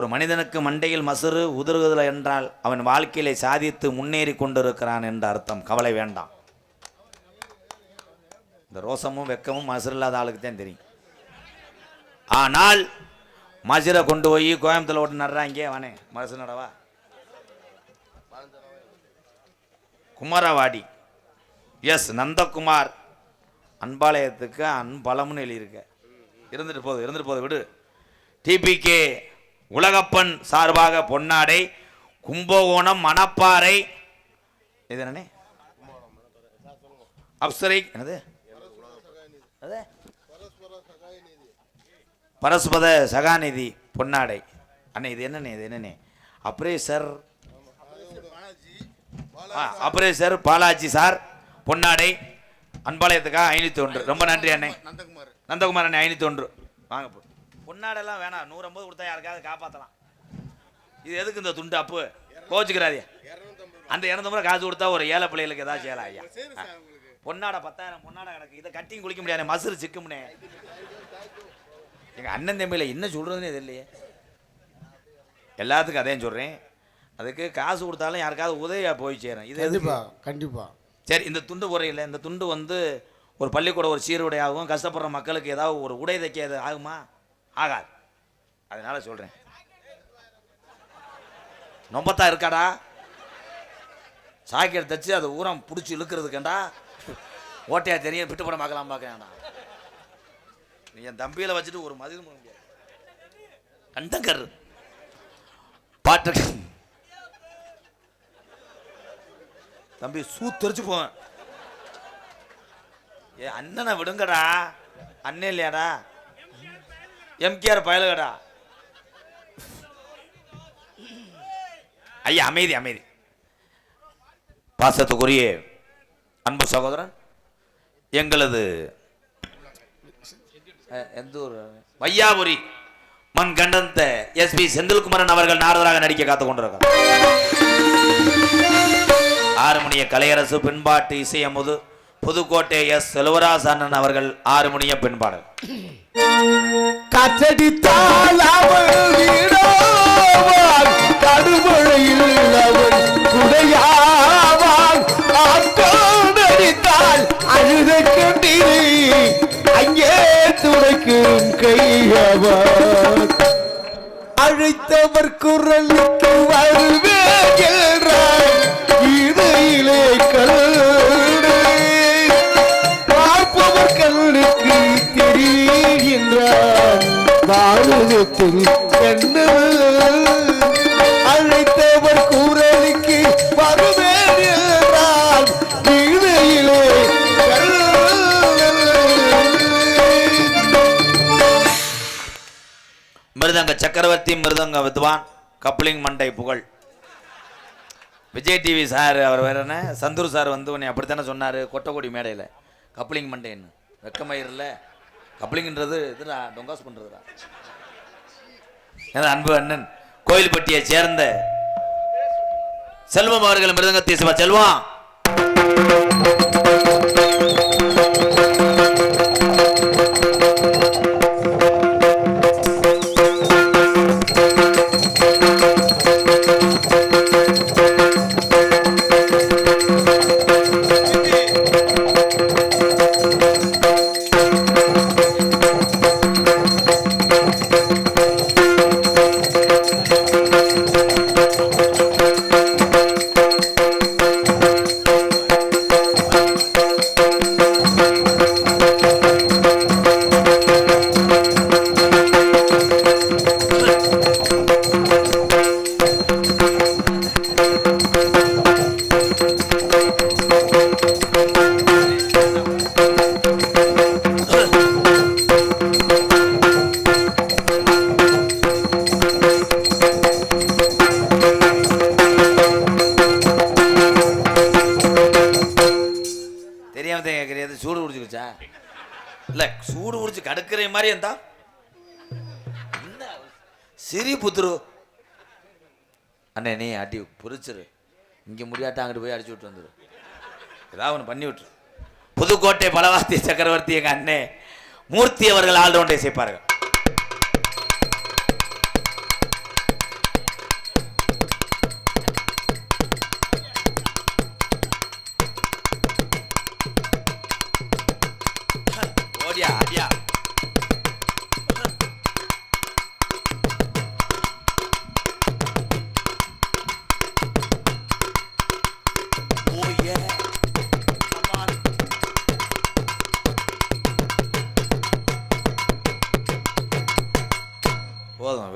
ஒரு மனிதனுக்கு மண்டையில் மசுறு உதிர்குதல் என்றால் அவன் வாழ்க்கையிலே சாதித்து முன்னேறி கொண்டிருக்கிறான் என்ற அர்த்தம். கவலை வேண்டாம். இந்த ரோசமும் வெக்கமும் மசுறு இல்லாத ஆளுக்கு தான் தெரியும். ஆனால் மசுரை கொண்டு போய் கோயம்புத்தூர்ல ஓட்டு நடுறாங்க. வானே மசு நடவா குமாரவாடி எஸ் நந்தகுமார் அன்பாலயத்துக்கு அன்பலம்னு எழுதியிருக்க. இருந்துட்டு போகுது விடு. டிபிகே உலகப்பன் சார்பாக பொன்னாடை கும்பகோணம் மணப்பாறை இது என்னே அப்சரை என்னது பரஸ்பத சகாநிதி பொன்னாடை அண்ணே. இது என்னண்ணே அப்ரேசர் பாலாஜி சார் பொன்னாடை அன்பாலயத்துக்கா 501. ரொம்ப நன்றி அண்ணே. நந்தகுமார் அண்ணே 501 வாங்க. பொன்னாடெல்லாம் வேணாம், 150 கொடுத்தா யாருக்காவது காப்பாற்றலாம். இது எதுக்கு இந்த துண்டு அப்பு கோச்சுக்கிறாதே. அந்த 250 காசு கொடுத்தா ஒரு ஏழை பிள்ளைகளுக்கு ஏதாவது செய்யலாம் ஐயா. பொன்னாடை 10,000 பொன்னாடை கிடக்கு. இதை கட்டியும் குளிக்க முடியாது, மசுறு சிக்கும்னே. எங்கள் அண்ணன் தம்பியில் என்ன சொல்கிறதுன்னு இது இல்லையே. எல்லாத்துக்கும் அதையும் சொல்கிறேன். அதுக்கு காசு கொடுத்தாலும் யாருக்காவது உதவியாக போய் சேரும். இது கண்டிப்பாக சரி. இந்த துண்டு குறையில்லை. இந்த துண்டு ஒரு பள்ளிக்கூடம் ஒரு சீருடை ஆகும். கஷ்டப்படுற மக்களுக்கு ஏதாவது ஒரு உடை தைக்க ஆகுமா? ஆகாது. அதனால சொல்கிறேன். நொம்பத்தான் இருக்காடா சாக்கெட் தச்சு அதை ஊரம் பிடிச்சி இழுக்கிறதுக்கண்டா ஓட்டையா தெரியும். விட்டு படம் பார்க்கலாம் பார்க்கண்டா. நீ என் தம்பியில் வச்சுட்டு ஒரு மதில் முடியாது. கண்டங்கர் பாட்டு தம்பி சூத்தரிச்சு போவேன். அண்ணனை விடுங்கடா. அண்ணன் இல்லையாடா எம்கேஆர் பயலுகடா. ஐயா அமைதி அமைதி. பாசத்துக்குரிய அன்பு சகோதரன் எங்களது எந்த ஊர் வையாபுரி மண் கண்டந்த எஸ்பி செந்தில்குமரன் அவர்கள் நாரதராக நடிக்க காத்துக் கொண்டிருக்கிறார். ஆறுமணிய கலையரசு பின்பாட்டு இசையமுது புதுக்கோட்டை எஸ் செல்வராஜ் அண்ணன் அவர்கள் ஆறுமணிய பின்பாடல். காற்றடித்தால் அவள் வீடாவாள், கடுமழையில் அவள் குடையாவாள், ஆட்டோடித்தால் அழுத கண்டிரு அங்கே துடைக்கும் கையவாள், அழைத்தவர் குரலுக்கு வருவேன் என்றார் இடையிலே கல்டு பார்ப்பவர் கல்லுக்கு தெரிகின்றார் வாழுவத்தில் என்ன அழைத்தவர் குரலுக்கு வருவேன் என்றார் இடையிலே மிருதங்க சக்கரவர்த்தி மிருதங்க வித்வான் கப்ளிங் மண்டை புகழ் விஜய் டிவி சார். அவர் வேற என்ன சந்தூர் சார் உன்னை அப்படித்தானே சொன்னார் கொட்டக்குடி மேடையில். கப்ளிங் மண்டைன்னு வெக்கமயிரில் கப்ளிங்ன்றது இதுடா டொங்காஸ் பண்ணுறதுடா. அன்பு அண்ணன் கோயில்பட்டியை சேர்ந்த செல்வம் அவர்கள் மிருதங்கத்தை செல்வம். சூடு குடிச்சுக்கிச்சா இல்லை சூடு குடிச்சு கடுக்கிற மாதிரி இருந்தா சிறி புத்துரு அண்ணே நீ அடி பொறிச்சிரு. இங்கே முடியாட்டா அங்கிட்டு போய் அடிச்சு விட்டு வந்துடு. ஏதாவது ஒன்று பண்ணி விட்டுரு. புதுக்கோட்டை பலவாத்தி சக்கரவர்த்தி எங்கள் அண்ணே மூர்த்தி அவர்கள் ஆல்ரவுண்டை சேர்ப்பார்கள்.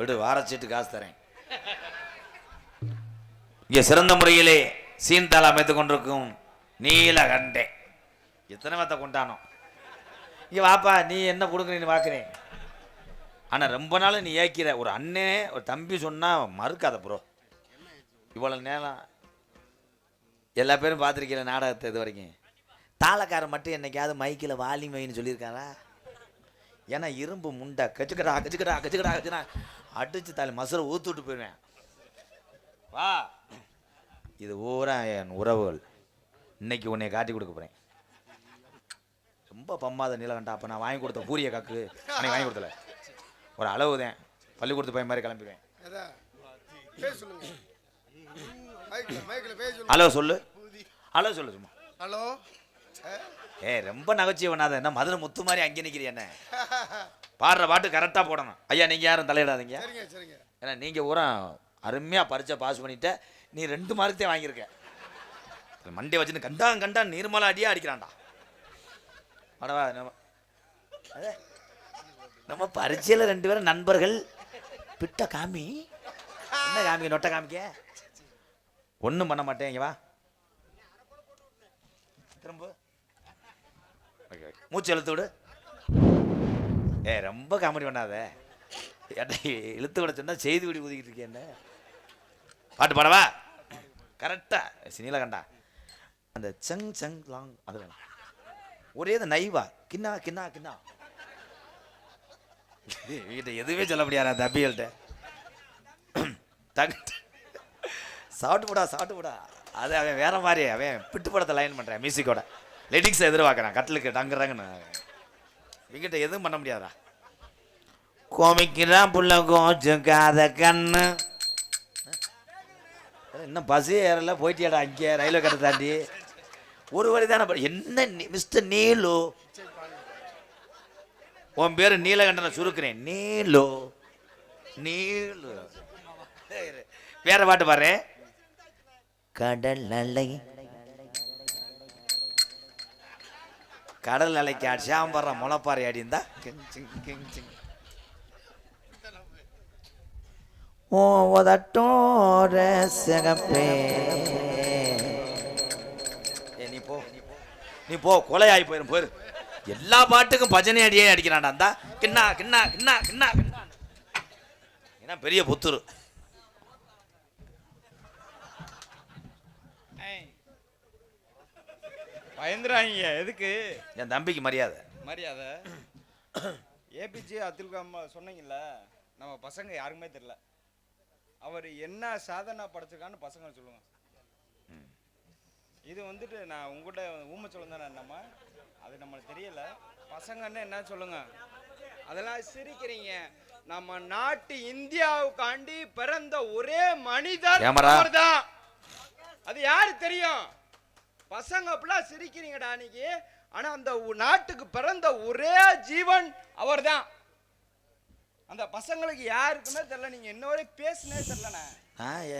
விடு, வாரச்சீட்டு காசு தரேன். இங்கே சிறந்த முறையிலே சீன்தாள் அமைத்துக் கொண்டிருக்கும் நீலகண்டே எத்தனை வார்த்தை கொண்டானோ. இங்கே வாப்பா, நீ என்ன கொடுக்குறீன்னு பார்க்குறேன். ஆனால் ரொம்ப நாள் நீ ஏக்கிற ஒரு அண்ணே ஒரு தம்பி சொன்னால் மறுக்காத ப்ரோ. இவ்வளோ நேரம் எல்லா பேரும் பார்த்துருக்கீங்க நாடகத்தை இது வரைக்கும். தாளக்காரன் மட்டும் என்னைக்காவது மைக்கில் வாலிமைன்னு சொல்லியிருக்காரா? ஏன்னா இரும்பு முண்டை கச்சுக்கடா கச்சுக்கடா கச்சுக்கடா கச்சுனா அடிச்சு தாலி மசுரை ஊத்து விட்டு போயிடுவேன். வா, இது ஊரா என் உறவுகள். இன்னைக்கு உன்னை காட்டி கொடுக்க போகிறேன். ரொம்ப பம்மாத நீலகண்டா. அப்போ நான் வாங்கி கொடுத்த பூரிய காக்கு அன்னைக்கு வாங்கி கொடுத்தல ஒரு அளவுதான். பள்ளிக்கூடத்து பையன் மாதிரி கிளம்பிடுவேன். ஹலோ சொல்லு, ஹலோ சொல்லு சும்மா. ஹலோ. ரொம்ப நகைச்சுவை பண்ணாத. என்ன மதுரை முத்து மாதிரி அங்கே நிற்கிறீ? என்ன பாடுற பாட்டு கரெக்டாக போடணும். ஐயா நீங்கள் யாரும் தலையிடாதீங்க. ஏன்னா நீங்கள் பூரா அருமையாக பரிச்சை பாஸ் பண்ணிட்ட. நீ 2 மார்க்கத்தையும் வாங்கியிருக்க. மண்டே வச்சுன்னு கண்டா நீர்மலா அடியாக அடிக்கிறான்டா. அடவா, நம்ம பரீட்சையில் 2 பேரும் நண்பர்கள். பிட்ட காமி என்ன காமிக்க, நொட்டை காமிக்க ஒன்றும் பண்ண மாட்டேன். இங்கே வா, திரும்ப மூச்சு இழுத்து விடு. ரொம்ப காமெடி பண்ணாத. இழுத்து விட சொன்னா செய்தி விடி ஊதிக்கிட்டு இருக்கேன். என்ன பாட்டு பாடவா? கரெக்டா நீலகண்டா. அந்த சங் சங் லாங் அது வேணாம். ஒரே இந்த நைவா கிண்ணா கிண்ணா கிண்ணா வீட்டை எதுவுமே சொல்ல முடியாது. அந்த அபிகள்கிட்ட சாப்பிட்டு போடா சாப்பிட்டு போடா. அது அவன் வேற மாதிரி அவன் பிட்டு படத்தை லைன் பண்ணுறான். மியூசிக்கோட லிரிக்ஸை எதிர்பார்க்குறான். கட்டிலுக்கு டங்குறாங்கன்னு இங்கிட்ட எதுவும் பண்ண முடியாதா? கோமிக்கிறான் புள்ள கொஞ்சம் காத கண்ணு. இன்னும் பஸ்ஸே ஏறல போயிட்டியாடா அங்கே ரயில்வே கட்டை தாண்டி. ஒரு வழி தானே. என்ன மிஸ்டர் நீலு, உன் பேர் நீலகண்டனை சுருக்கிறேன். நீலு நீலு. வேற பாட்டு பாரு. கடல் அலை கடல் அலைக்கு சாம்பற முளைப்பாறை அடி இருந்தா ஓதட்டோர சிகப்பே. நீ போ கொலையாகி போயிரும் போயிரு. எல்லா பாட்டுக்கும் பஜனை அடியே அடிக்கிறான்டா. அந்த கிண்ணா கிண்ணா கிண்ணா கிண்ணா ஏன்னா பெரிய புத்துரு. பயந்துறாங்க. எதுக்கு? என் தம்பிக்கு மரியாதை. மரியாதை. ஏபிஜே அப்துல் கலாம் சொன்னீங்கல்ல, நம்ம பசங்க யாருக்குமே தெரியல. அவர் என்ன சாதனை படைச்சிருக்கான்னு பசங்க சொல்லுங்க. இது வந்துட்டு நான் உங்கள்கிட்ட ஊமை சொல்லுங்க. நம்ம அது நம்மளுக்கு தெரியல. பசங்கன்னு என்ன சொல்லுங்க. அதெல்லாம் சிரிக்கிறீங்க. நம்ம நாட்டு இந்தியாவுக்காண்டி பிறந்த ஒரே மனிதர் அவர்தான். அது யாரு தெரியும்? பசங்க அப்படிலாம் சிரிக்கிறீங்கடா நீங்க. ஆனா அந்த நாட்டுக்கு பிறந்த ஒரே ஜீவன் அவர்தான். அந்த பசங்களுக்கு யாருக்குமே தெரியல. நீங்க இன்னொரு பேசுனே தெரியலண்ணா.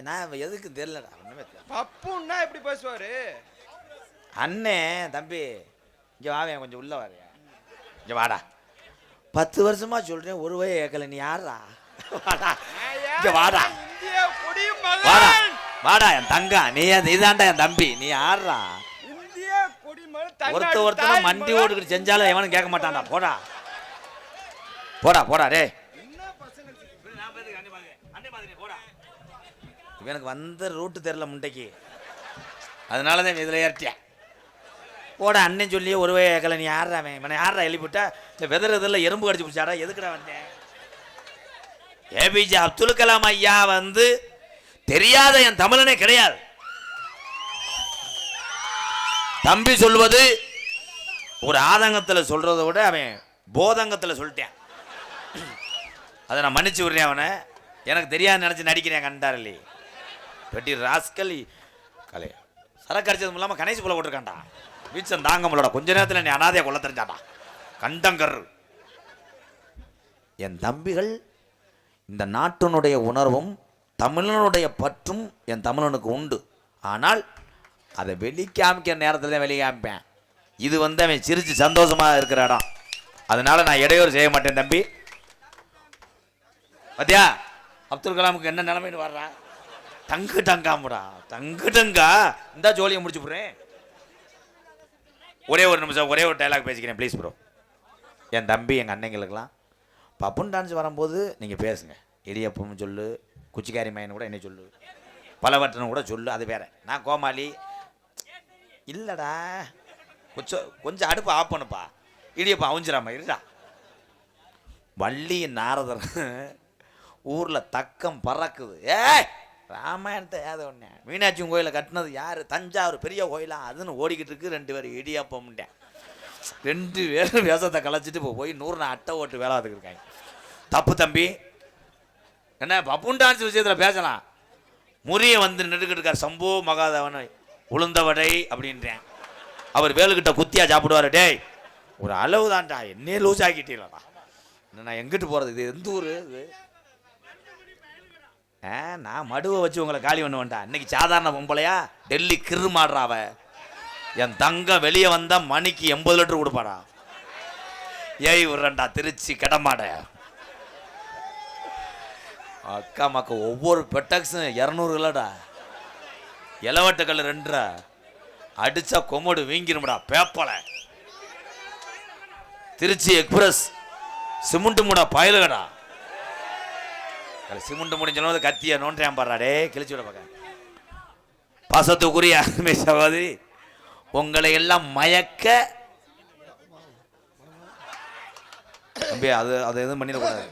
நான் எதுக்கு தெரியலடா. ஒண்ணுமே தெரியல. பப்புன்னா எப்படி பேசுவாரு? அண்ணே தம்பி இங்க வாவேன், கொஞ்சம் உள்ள வாரியா. இங்க வாடா. 10 வருஷமா சொல்றேன், ஒரு வய கேட்கல. நீ யாரா? வாடா இங்க வாடா. இந்திய கொடி மகன். வாடா வாடா என் தங்கா. நீதான்டா என் தம்பி. நீ யாரா? இந்திய கொடி மகன். ஒருத்தனை மண்டி ஓட்டுக்கிட்டு செஞ்சாலும் எவனும் கேட்க மாட்டான்டா. போடா போடா போடா. டே எனக்கு வந்த ரூட்டு தெரியல முண்டைக்கு, அதனாலதான் இதுல ஏறிட்டேன். போட அண்ணன் சொல்லியே ஒரு வய கேட்கல. நீ யாரா? அவன் யாரா? எழுப்பிட்டா இந்த வெதறதுல எறும்பு கடிச்சு பிடிச்சாடா. எதுக்குடா வந்தேன்? ஏபிஜே அப்துல் கலாம் ஐயா வந்து தெரியாத என் தமிழனே கிடையாது. தம்பி சொல்வது ஒரு ஆதங்கத்தில் சொல்றதை விட அவன் போதங்கத்தில் சொல்லிட்டேன். அதை நான் மன்னிச்சு விடுறேன். அவனை எனக்கு தெரியாது நினைச்சு நடிக்கிறேன். கண்டாரலி பெட்டி ராஸ்கல் கலை சரக்கு அடிச்சது இல்லாமல் கணேசி போல போட்டிருக்காண்டா. வீச்சம் தாங்க முடியல. கொஞ்ச நேரத்தில் நீ அனாதையை கொல்ல தெரிஞ்சாண்டா. கண்டங்கர். என் தம்பிகள் இந்த நாட்டினுடைய உணர்வும் தமிழனுடைய பற்றும் என் தமிழனுக்கு உண்டு. ஆனால் அதை வெளிக்காமிக்கிற நேரத்தில் தான் வெளிக்காமிப்பேன். இது வந்து அவன் சிரிச்சு சந்தோஷமாக இருக்கிற இடம். அதனால நான் இடையூறு செய்ய மாட்டேன் தம்பி. பத்தியா அப்துல் கலாமுக்கு என்ன நிலைமைன்னு வர்றா? தங்கு டங்காமுடா, தங்கு டங்கா. இந்த ஜோலியை முடிச்சு போடுறேன். ஒரே ஒரு நிமிஷம், ஒரே ஒரு டைலாக் பேசிக்கிறேன் ப்ளீஸ் ப்ரோ. என் தம்பி எங்கள் அன்னைங்களுக்கெல்லாம் பப்புன் டான்ஸ் வரும்போது நீங்கள் பேசுங்க. இடியப்பம் சொல்லு, குச்சிக்காரி மையன் கூட என்ன சொல்லு, பலவற்றன்னு கூட சொல்லு, அது வேற. நான் கோமாளி இல்லைடா, கொஞ்சம் அடுப்பு ஆஃப் பண்ணுப்பா. இடியப்பம் அவிஞ்சிடாம இருடா. வள்ளி நாரதர் ஊரில் தக்கம் பறக்குது. ராமாயணத்தை ஏதோ ஒன்று மீனாட்சி கோயிலை கட்டினது யார்? தஞ்சாவூர் பெரிய கோயிலா அதுன்னு ஓடிக்கிட்டு இருக்கு. 2 பேர் இடியாப்பம்ட்டேன். 2 பேரும் வேஷத்தை கலைச்சிட்டு இப்போ போய் 100 அட்டை ஓட்டு வேலை பார்த்துக்கிட்டு இருக்காங்க. தப்பு தம்பி. என்ன பப்புன் டான்ஸ் விஷயத்தில் பேசலாம். முறியை வந்து நின்றுக்கிட்டு இருக்கார். சம்போ மகாதேவன் உளுந்தவடை அப்படின்றேன். அவர் வேலுக்கிட்ட குத்தியா சாப்பிடுவார். டேய் ஒரு அளவு தான்டா, என்னே லூஸ் ஆக்கிட்டீங்களா? நான் எங்கிட்டு போகிறது? இது எந்த ஊர் இது? நான் மடுவை வச்சு உங்களை காலி பண்ண வேண்டாம். இன்னைக்கு சாதாரண பொம்பளையா? டெல்லி கிரு மாடுறாவ. என் தங்கம் வெளியே வந்தா மணிக்கு 80 லிட்டர் கொடுப்பாடா. ஏய் விடுறா திருச்சி கடமாட. அக்கா மக்கா ஒவ்வொரு பெட்டக்ஸும் 200 இல்லடா. இலவட்டக்கல் 2 அடிச்சா கொமடு வீங்கிரும்டா பேப்பலை. திருச்சி எக்ஸ்பிரஸ் சிமெண்ட் மூடா பயலுகடா. சிமெண்ட் முடிஞ்ச கத்திய நோன்றேன் பாடுறாடே கிழிச்சு விட பார்க்க. பாசத்துக்குரிய அருமை சகோதரி, உங்களை எல்லாம் மயக்க தம்பி அது எதுவும் பண்ணிடக்கூடாது.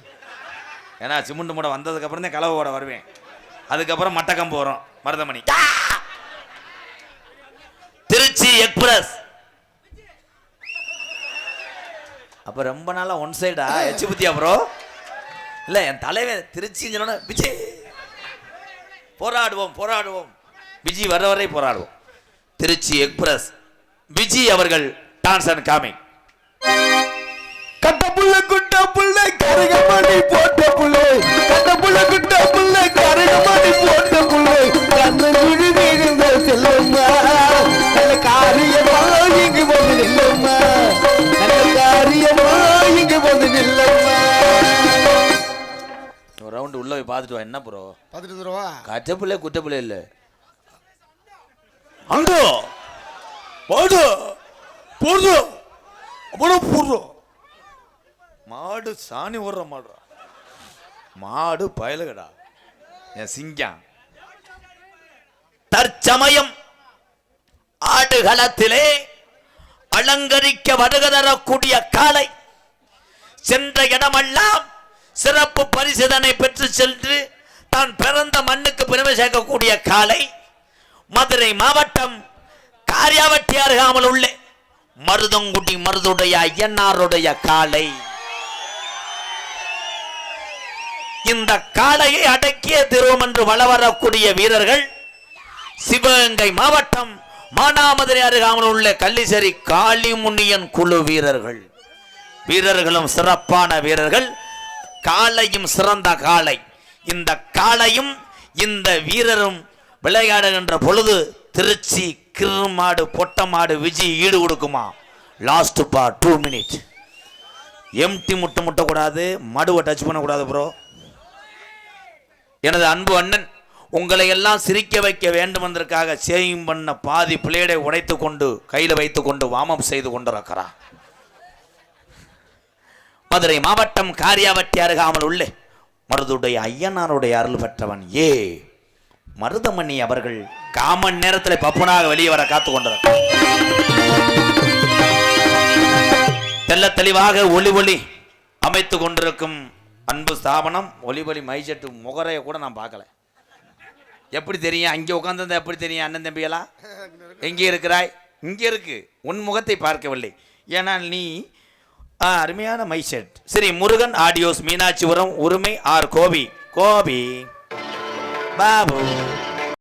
ஏன்னா சிமெண்ட் மூட வந்ததுக்கு அப்புறம் தான் கலவை ஓட வருவேன். அதுக்கப்புறம் மட்டக்கம்பு வரும் மருதமணி. திருச்சி எக்ஸ்பிரஸ் அப்ப ரொம்ப நாளா ஒன் சைடா எச்சு புத்தியா ப்ரோ? இல்ல என் தலைவர் திருச்சி விஜய் போராடுவோம் போராடுவோம். விஜய் வர வரை போராடுவோம். திருச்சி எக்ஸ்பிரஸ் விஜய் அவர்கள் டான்ஸ் அண்ட் காமிங். கட்ட புள்ள குட்ட புள்ள கரகமாடி போட்ட புள்ளை, கட்ட புள்ள குட்ட புள்ள கரகமாடி போட்ட புள்ளை, கண்ணு விழி விழுந்த செல்லம்மா, நல்ல காரியமா இங்கு வந்து நில்லம்மா, நல்ல காரியமா இங்கு வந்து நில்லம்மா. ஒரு ரவுண்ட் உள்ள போய் பார்த்துட்டு வா. என்ன ப்ரோ பார்த்துட்டு ரூபா? கட்ட பிள்ளை குட்ட பிள்ளை இல்ல. அங்க போடு போடு அவ்வளோ போடுறோம். மாடு சாணி ஓடுற மாடுறா. மாடு பயலுகடா என் சிங்கம். தற்சமயம் ஆடுகளத்திலே அலங்கரிக்க வருகை தரக்கூடிய காளை சென்ற இடமெல்லாம் சிறப்பு பரிசுதனை பெற்று சென்று தான் பிறந்த மண்ணுக்கு பெருமை சேர்க்கக்கூடிய காளை மதுரை மாவட்டம் காரியாவட்டி அருகாமல் உள்ள மருதங்குடி மருதுடைய ஐயனாருடைய காளை. இந்த காளையை அடக்கிய திருவம் என்று வள வரக்கூடிய வீரர்கள் சிவகங்கை மாவட்டம் மானாமதுரை அருகாமல் உள்ள கள்ளிசேரி காளிமுனியன் குழு வீரர்கள். வீரர்களும் சிறப்பான வீரர்கள், காளையும் சிறந்த காளை. இந்த காளையும் இந்த வீரரும் விளையாடுகின்ற பொழுது திருச்சி கிருமாடு பொட்டமாடு விஜய் ஈடு கொடுக்குமா? லாஸ்ட் பா 2 மினிட். எம்டி முட்டக்கூடாது, மடுவை டச் பண்ணக்கூடாது ப்ரோ. எனது அன்பு அண்ணன் உங்களை எல்லாம் சிரிக்க வைக்க வேண்டும் என்பதற்காக சேவிங் பண்ண பாதி பிளேடை உடைத்து கொண்டு கையில் வைத்து கொண்டு வாமம் செய்து கொண்டிருக்கிறார். மதுரை மாவட்டம் காரியாவட்டி அருகாமல் உள்ள மருதுடைய ஐயனாருடைய அருள் பெற்றவன் மருதமணி அவர்கள் காமன் நேரத்தில் பப்புனாக வெளியே வர காத்து கொண்டிருக்கிறார். தெல்ல தெளிவாக ஒளி அமைத்து கொண்டிருக்கும் அன்பு ஸ்தாபனம் ஒளிபொலி மைசெட்டு முகரைய கூட நான் பார்க்கல. எப்படி தெரியும்? அங்கே உட்கார்ந்து எப்படி தெரியும்? அண்ணன் தம்பியெல்லாம் எங்கே இருக்கிறாய்? இங்கே இருக்கு. உன் முகத்தை பார்க்கவில்லை. ஏன்னா நீ அருமையான மைசெட். சரி, முருகன் ஆடியோஸ் மீனாட்சிபுரம் உரிமை ஆர் கோபி பாபு